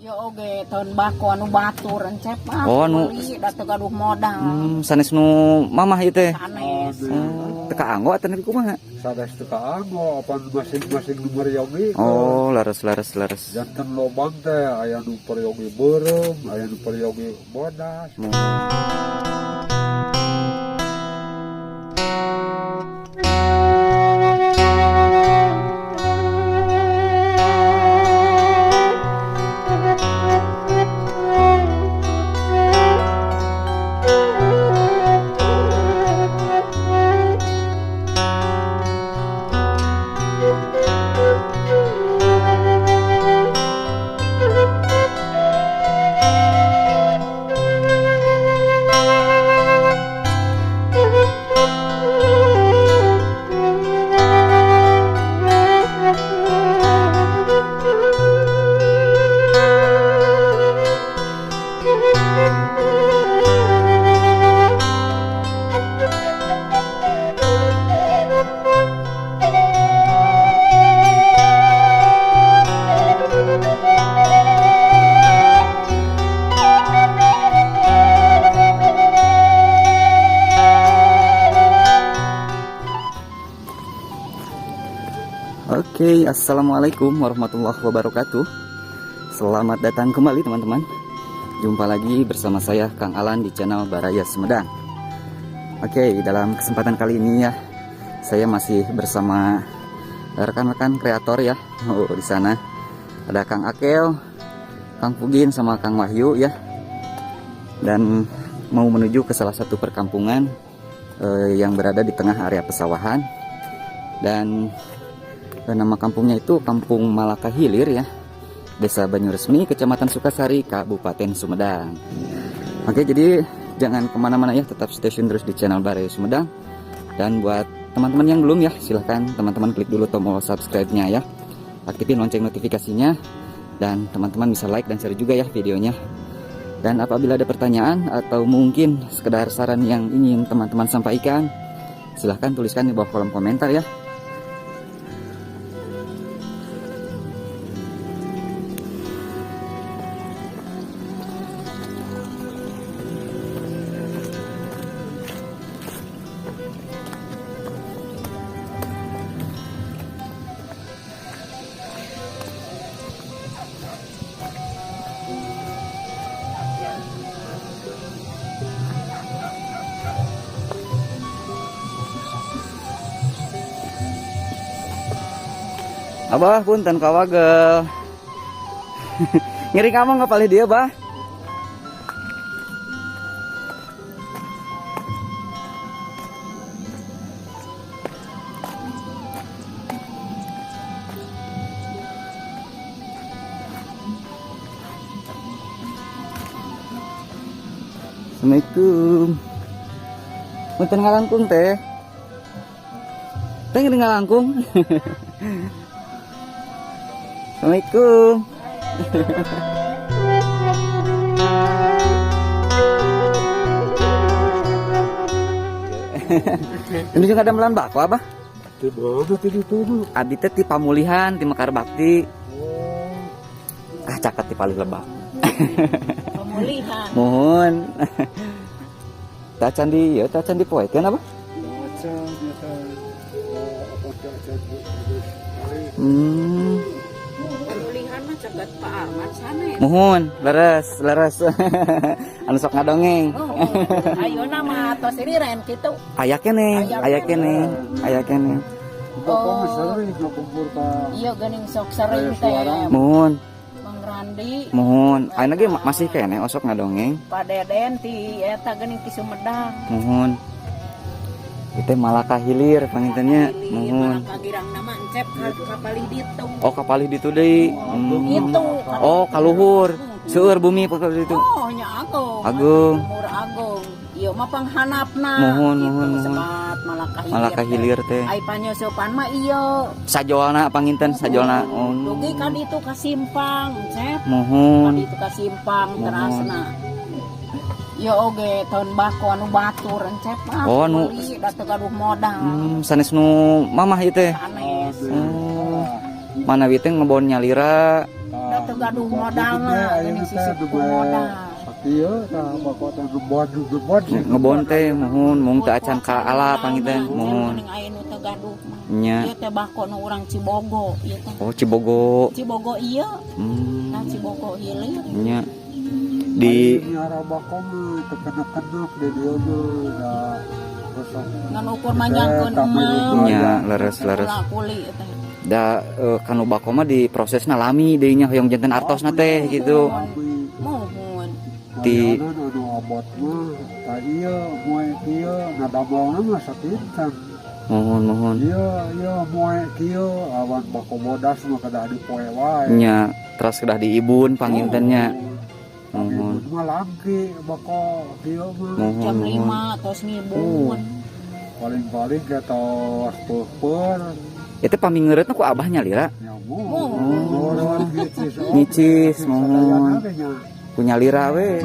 Ya oge tahun bako anu batur encep Oh, anu datang gaduh modal. sanes nu mamah ieu teh. Sanes. Teka anggo atuh nepi kumaha? Sanes teka anggo apa masing-masing nu meriogi. Oh, laras. Janten lobang teh aya nu periogi beureum, aya nu periogi bodas. Oke, assalamualaikum warahmatullahi wabarakatuh. Selamat datang kembali teman-teman. Jumpa lagi bersama saya Kang Alan di channel Baraya Sumedang. Oke, dalam kesempatan kali ini ya, saya masih bersama rekan-rekan kreator ya. Oh, di sana ada Kang Akel, Kang Pugin sama Kang Wahyu ya. Dan mau menuju ke salah satu perkampungan yang berada di tengah area pesawahan. Dan nama kampungnya itu Kampung Malaka Hilir ya, Desa Banyuresmi, Kecamatan Sukasari, Kabupaten Sumedang. Oke, jadi jangan kemana-mana ya, tetap stay tune terus di channel Baraya Sumedang. Dan buat teman-teman yang belum ya, silahkan teman-teman klik dulu tombol subscribe-nya ya, aktifin lonceng notifikasinya, dan teman-teman bisa like dan share juga ya videonya. Dan apabila ada pertanyaan atau mungkin sekedar saran yang ingin teman-teman sampaikan, silahkan tuliskan di bawah kolom komentar ya. Abah punten kawagel. Ngiri kamu nggak palih dia, Bah? Assalamualaikum. Punten ngalangkung teh. Teh ngiri ngalangkung. Assalamualaikum. Ini juga ada melan bako apa? Abi teh ti pamulihan ti Mekar Bakti. Caket ti Palih Lebak. Pemulihan. Mohon. Tacan di poekeun apa? Pemulihan mah cegat Pak Ahmad sanes. Mohon, leres. Anu sok ngadongeng. Ayeuna mah tos iriren kitu. Aya keneh. Iya geuning sok sering teh. Mohon. Mang Randi. Mohon. Ayeuna ge masih keneh osok ngadongeng. Padeden ti eta geuning ti Sumedang. Mohon. Itu Malaka Hilir pangintennya. Mohon. Kagirang nama encep kapalih ditu. Oh, kapalih ditu deui. Itu. Oh, kaluhur. Seueur bumi pokoknya itu. Oh, nya Agung. Agung. Umur Agung. Ieu mah panghanapna. Mohon. Sebat Malaka Hilir teh. Ai panyusupan mah ieu. Sajolna panginten sajolna. Oh. Dugi ka ditu ka simpang, encep. Ka Mohon. ditu ka simpang terasna. Ya oge tahun bako anu batur encep. Oh, anu datang gaduh modal. Sanes nu mamah ieu teh. Sanes. Oh. Mana witing ngebon nyalira. Datang gaduh modal mah geuning sisip modal. Ieu tah bakot ngebon ngebon teh mohon mung teu acan ka ala panginten mohon Geuning aya nu teu gaduh mah. nya. Ieu teh bako nu urang Cibogo ieu teh. Oh Cibogo. Cibogo ieu. Nah Hmm. Cibogo ieu leuh. Nya. Di nyara bakon tekenek-kenek di dieu da rusak. Ngan ukur manyangkeun emak. nya leres-leres. Kuli teh. Da kanu bako mah diprosesna lami deui nya hoyong janten artosna teh gitu. Mohon. Di- anu abot mah tah ieu moe kieu nadamelna mah sakinten. Mohon. Ieu moe kieu awan bako bodas mah kada dipoe wae. Nya terus kedah diibun pangintennya. Mohon mah lagi bako kieu mah Jam Mohon. 5 tos ngibun. paling-paling ketos peupeur Itu pamingeureutna ku abahnya lira. nyamuk. Nyicis mohon. Punya lira we.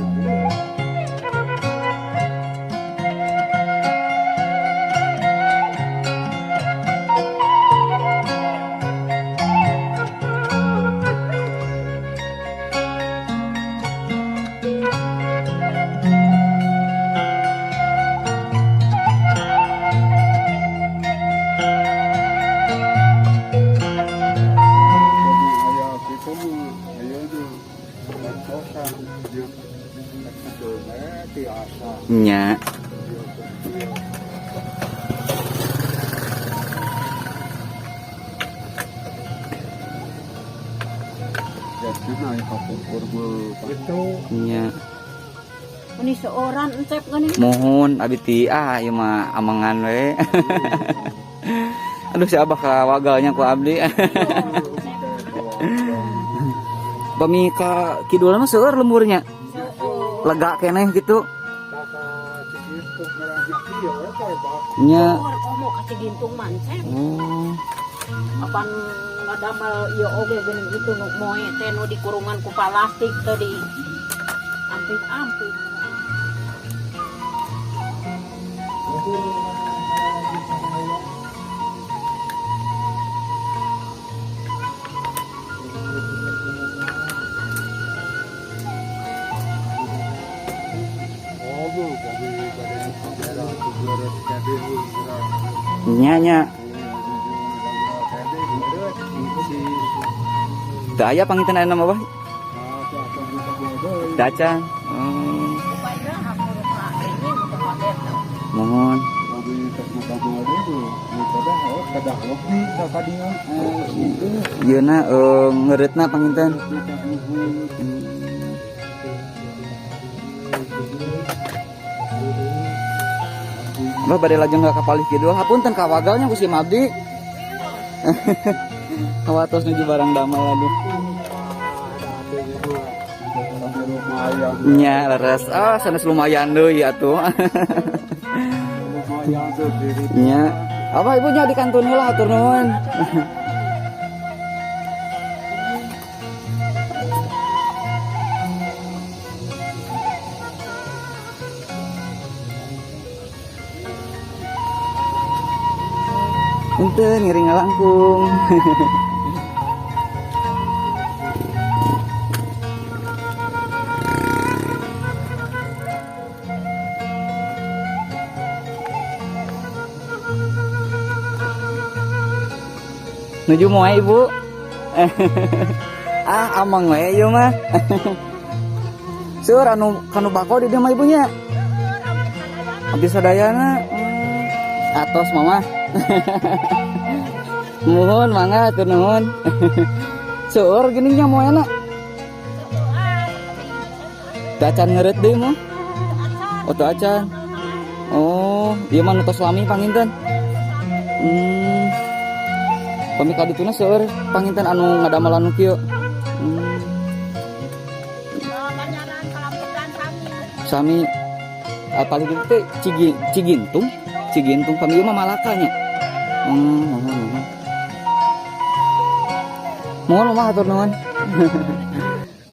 Nya. Nya. Ini seorang encep geuning. Mohon abi ti ieu mah amangan we. Aduh si abah kawagalnya ku abdi. Bami ka kidul mah seueur lemurnya. Lega keneh gitu. Nya. Komo ka Cigintung mancep. Oh. Apan ngadamel ieu oge geuning itu nu moe teh nu dikurungan ku plastik teh di ampit-ampit. Nya. Da aya panginten aya nama bah? Dacan. Mohon. Ieuna ngeureutna panginten. Bah bade lajeng nggak kapalih kidul, hapunten kawagalnya ku si Mabdi. Hawatos nuju barang damel aduh. Nya leres, sanes lumayan deui atuh. Nya, apa ibunya dikantun heula atur nuhun. Punten ngiring langkung. Nuju moe ibu. Amang we ieu mah. Seueur anu kanu bako di dieu mah ibunya. Abdi sadayana. Atos mama. Mohon mangga atur nuhun. Seueur geuning nya moena. Dacan ngeureut deui mah. Oh teu acan. Oh, ieu mah nu tos lami panginten. Pami kadituna seueur panginten anu ngadamel anu kieu. Sami paling gede teh Cigintung. Cigintung pami ieu mah Malakanya. Mohon mah atur nuhun.